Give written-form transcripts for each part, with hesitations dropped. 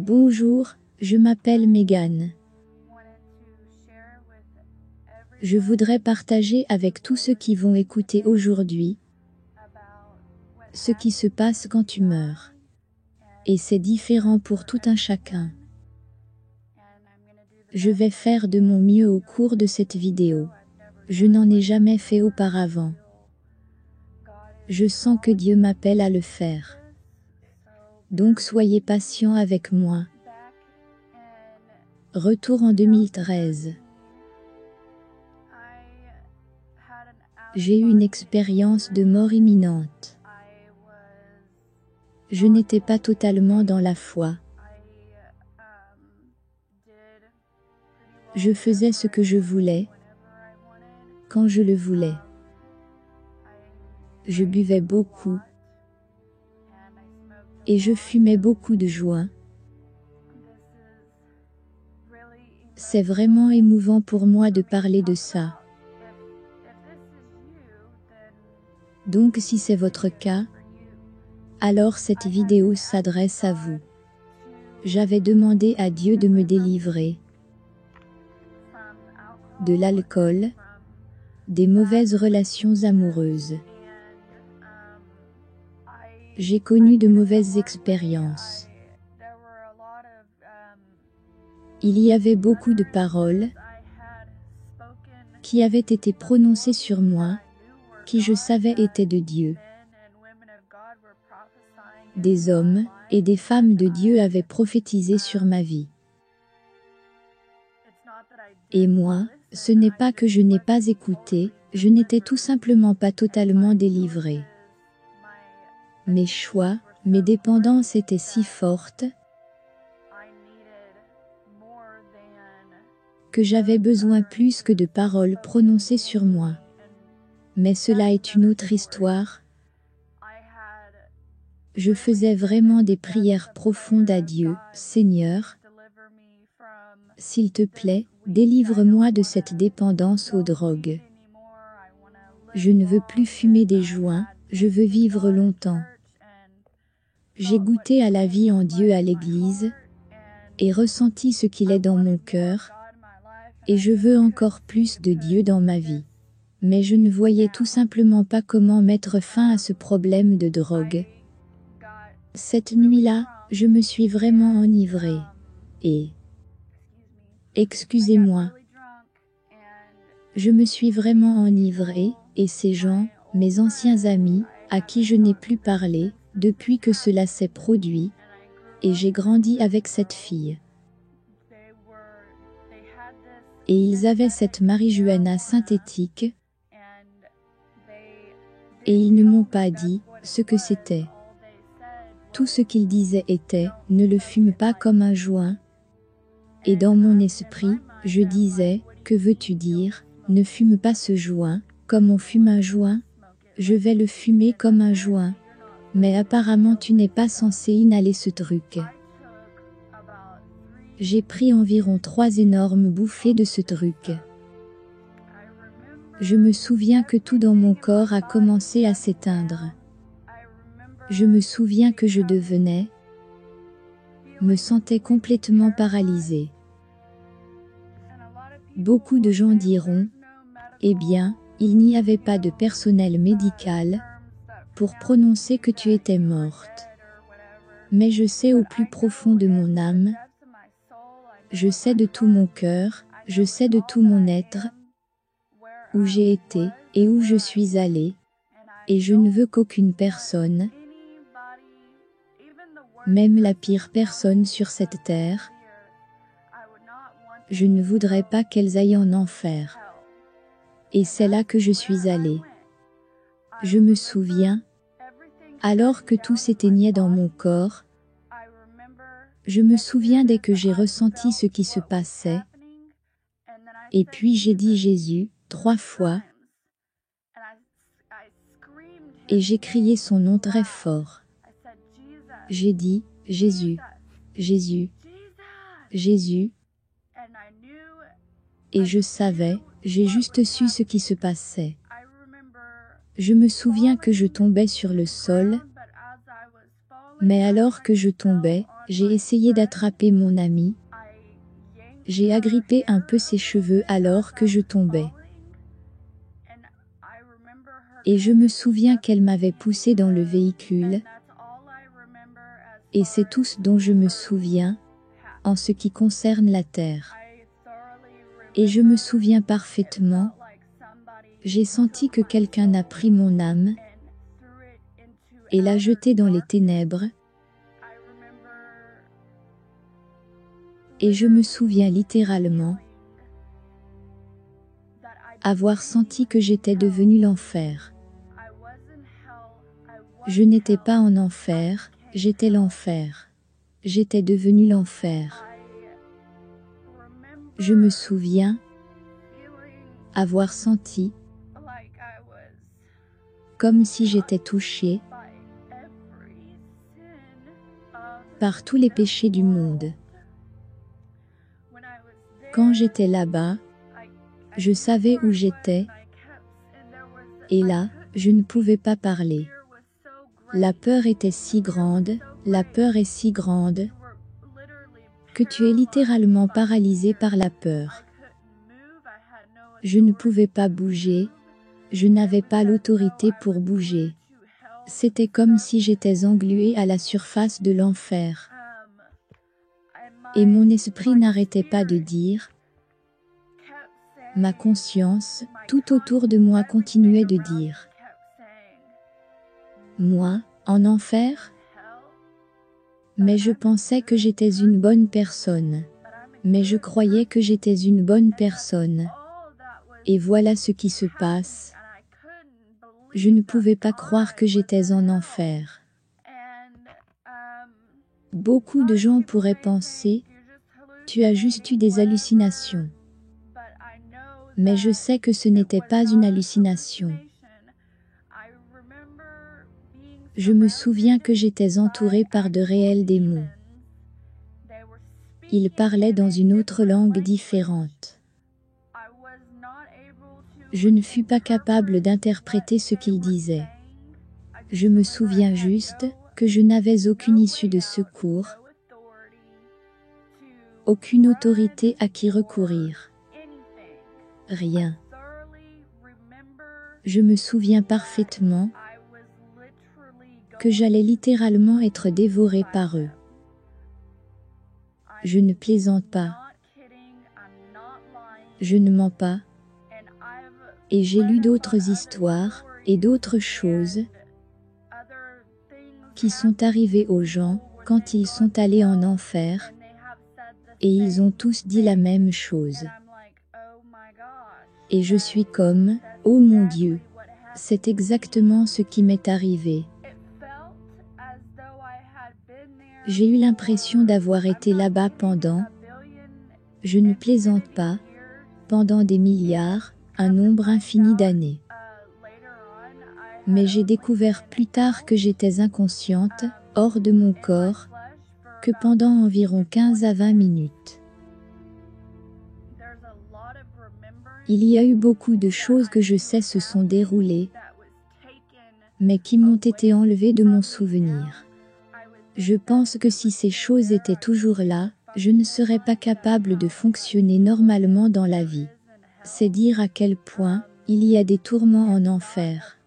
Bonjour, je m'appelle Megan. Je voudrais partager avec tous ceux qui vont écouter aujourd'hui ce qui se passe quand tu meurs. Et c'est différent pour tout un chacun. Je vais faire de mon mieux au cours de cette vidéo. Je n'en ai jamais fait auparavant. Je sens que Dieu m'appelle à le faire. Donc soyez patient avec moi. Retour en 2013. J'ai eu une expérience de mort imminente. Je n'étais pas totalement dans la foi. Je faisais ce que je voulais, quand je le voulais. Je buvais beaucoup et je fumais beaucoup de joints. C'est vraiment émouvant pour moi de parler de ça. Donc si c'est votre cas, alors cette vidéo s'adresse à vous. J'avais demandé à Dieu de me délivrer de l'alcool, des mauvaises relations amoureuses. J'ai connu de mauvaises expériences. Il y avait beaucoup de paroles qui avaient été prononcées sur moi, qui je savais étaient de Dieu. Des hommes et des femmes de Dieu avaient prophétisé sur ma vie. Et moi, ce n'est pas que je n'ai pas écouté, je n'étais tout simplement pas totalement délivrée. Mes choix, mes dépendances étaient si fortes que j'avais besoin plus que de paroles prononcées sur moi. Mais cela est une autre histoire. Je faisais vraiment des prières profondes à Dieu. Seigneur, s'il te plaît, délivre-moi de cette dépendance aux drogues. Je ne veux plus fumer des joints, je veux vivre longtemps. J'ai goûté à la vie en Dieu à l'église et ressenti ce qu'il est dans mon cœur, et je veux encore plus de Dieu dans ma vie. Mais je ne voyais tout simplement pas comment mettre fin à ce problème de drogue. Cette nuit-là, je me suis vraiment enivrée. Et excusez-moi. Je me suis vraiment enivrée, et ces gens, mes anciens amis, à qui je n'ai plus parlé, depuis que cela s'est produit, et j'ai grandi avec cette fille. Et ils avaient cette marijuana synthétique, et ils ne m'ont pas dit ce que c'était. Tout ce qu'ils disaient était « ne le fume pas comme un joint ». Et dans mon esprit, je disais « que veux-tu dire, ne fume pas ce joint, comme on fume un joint, je vais le fumer comme un joint. Mais apparemment tu n'es pas censé inhaler ce truc ». J'ai pris environ 3 énormes bouffées de ce truc. Je me souviens que tout dans mon corps a commencé à s'éteindre. Je me souviens que je me sentais complètement paralysée. Beaucoup de gens diront, eh bien, il n'y avait pas de personnel médical pour prononcer que tu étais morte. Mais je sais au plus profond de mon âme, je sais de tout mon cœur, je sais de tout mon être, où j'ai été et où je suis allée, et je ne veux qu'aucune personne, même la pire personne sur cette terre, je ne voudrais pas qu'elles aillent en enfer. Et c'est là que je suis allée. Je me souviens, alors que tout s'éteignait dans mon corps, je me souviens dès que j'ai ressenti ce qui se passait, et puis j'ai dit Jésus 3 fois, et j'ai crié son nom très fort. J'ai dit, Jésus, Jésus, Jésus, et je savais, j'ai juste su ce qui se passait. Je me souviens que je tombais sur le sol, mais alors que je tombais, J'ai essayé d'attraper mon ami. J'ai agrippé un peu ses cheveux alors que je tombais. Et je me souviens qu'elle m'avait poussé dans le véhicule. Et c'est tout ce dont je me souviens, en ce qui concerne la terre. Et je me souviens parfaitement, j'ai senti que quelqu'un a pris mon âme et l'a jetée dans les ténèbres. Et je me souviens littéralement avoir senti que j'étais devenu l'enfer. Je n'étais pas en enfer, j'étais l'enfer. J'étais devenu l'enfer. Je me souviens avoir senti comme si j'étais touché par tous les péchés du monde. Quand j'étais là-bas, je savais où j'étais, et là, je ne pouvais pas parler. La peur était si grande, la peur est si grande, que tu es littéralement paralysé par la peur. Je ne pouvais pas bouger, je n'avais pas l'autorité pour bouger. C'était comme si j'étais englué à la surface de l'enfer. Et mon esprit n'arrêtait pas de dire, ma conscience, tout autour de moi continuait de dire, moi, en enfer? Mais je pensais que j'étais une bonne personne. Mais je croyais que j'étais une bonne personne. Et voilà ce qui se passe. Je ne pouvais pas croire que j'étais en enfer. Beaucoup de gens pourraient penser, tu as juste eu des hallucinations. Mais je sais que ce n'était pas une hallucination. Je me souviens que j'étais entouré par de réels démons. Ils parlaient dans une autre langue différente. Je ne fus pas capable d'interpréter ce qu'ils disaient. Je me souviens juste que je n'avais aucune issue de secours, aucune autorité à qui recourir. Rien. Je me souviens parfaitement que j'allais littéralement être dévoré par eux. Je ne plaisante pas. Je ne mens pas. Et j'ai lu d'autres histoires et d'autres choses qui sont arrivées aux gens quand ils sont allés en enfer, et ils ont tous dit la même chose. Et je suis comme, oh mon Dieu, c'est exactement ce qui m'est arrivé. J'ai eu l'impression d'avoir été là-bas pendant, je ne plaisante pas, pendant des milliards, un nombre infini d'années. Mais j'ai découvert plus tard que j'étais inconsciente, hors de mon corps, que pendant environ 15 à 20 minutes. Il y a eu beaucoup de choses que je sais se sont déroulées, mais qui m'ont été enlevées de mon souvenir. Je pense que si ces choses étaient toujours là, je ne serais pas capable de fonctionner normalement dans la vie. C'est dire à quel point il y a des tourments en enfer.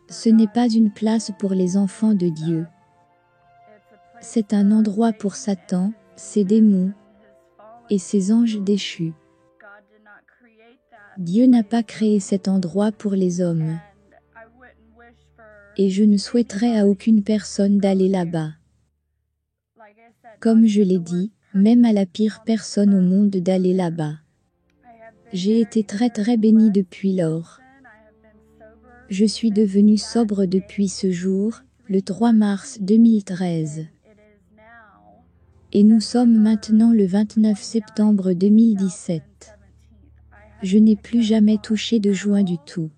Ce n'est pas une place pour les enfants de Dieu. C'est un endroit pour Satan, ses démons et ses anges déchus. Dieu n'a pas créé cet endroit pour les hommes. Et je ne souhaiterais à aucune personne d'aller là-bas. Comme je l'ai dit, même à la pire personne au monde d'aller là-bas. J'ai été très bénie depuis lors. Je suis devenue sobre depuis ce jour, le 3 mars 2013. Et nous sommes maintenant le 29 septembre 2017. Je n'ai plus jamais touché de joint du tout.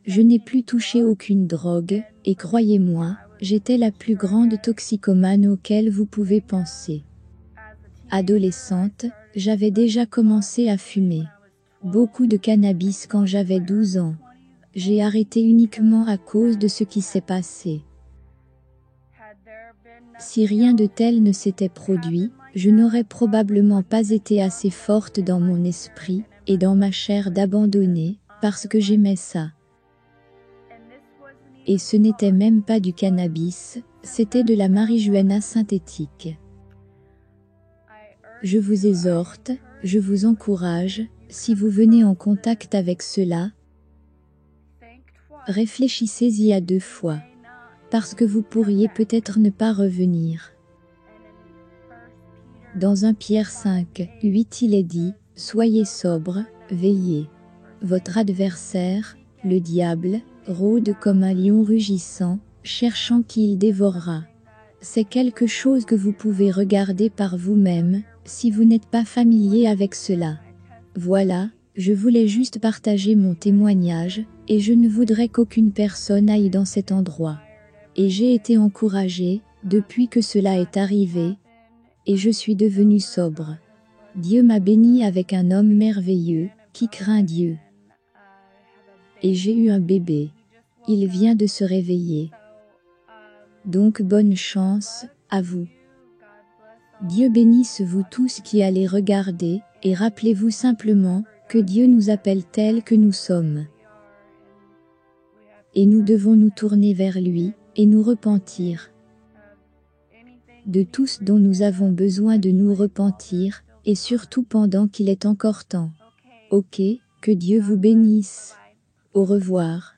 Je n'ai plus touché aucune drogue, et croyez-moi, j'étais la plus grande toxicomane auquel vous pouvez penser. Adolescente, j'avais déjà commencé à fumer. Beaucoup de cannabis quand j'avais 12 ans. J'ai arrêté uniquement à cause de ce qui s'est passé. Si rien de tel ne s'était produit, je n'aurais probablement pas été assez forte dans mon esprit et dans ma chair d'abandonner, parce que j'aimais ça. Et ce n'était même pas du cannabis, c'était de la marijuana synthétique. Je vous exhorte, je vous encourage, si vous venez en contact avec cela, réfléchissez-y à 2 fois, parce que vous pourriez peut-être ne pas revenir. Dans 1 Pierre 5, 8 il est dit, « Soyez sobres, veillez. Votre adversaire, le diable, rôde comme un lion rugissant, cherchant qui il dévorera. » C'est quelque chose que vous pouvez regarder par vous-même, si vous n'êtes pas familier avec cela. Voilà, je voulais juste partager mon témoignage, et je ne voudrais qu'aucune personne aille dans cet endroit. Et j'ai été encouragée, depuis que cela est arrivé, et je suis devenue sobre. Dieu m'a béni avec un homme merveilleux, qui craint Dieu. Et j'ai eu un bébé. Il vient de se réveiller. Donc bonne chance, à vous. Dieu bénisse vous tous qui allez regarder, et rappelez-vous simplement, que Dieu nous appelle tels que nous sommes. Et nous devons nous tourner vers lui, et nous repentir. De tout ce dont nous avons besoin de nous repentir, et surtout pendant qu'il est encore temps. Ok, que Dieu vous bénisse. Au revoir.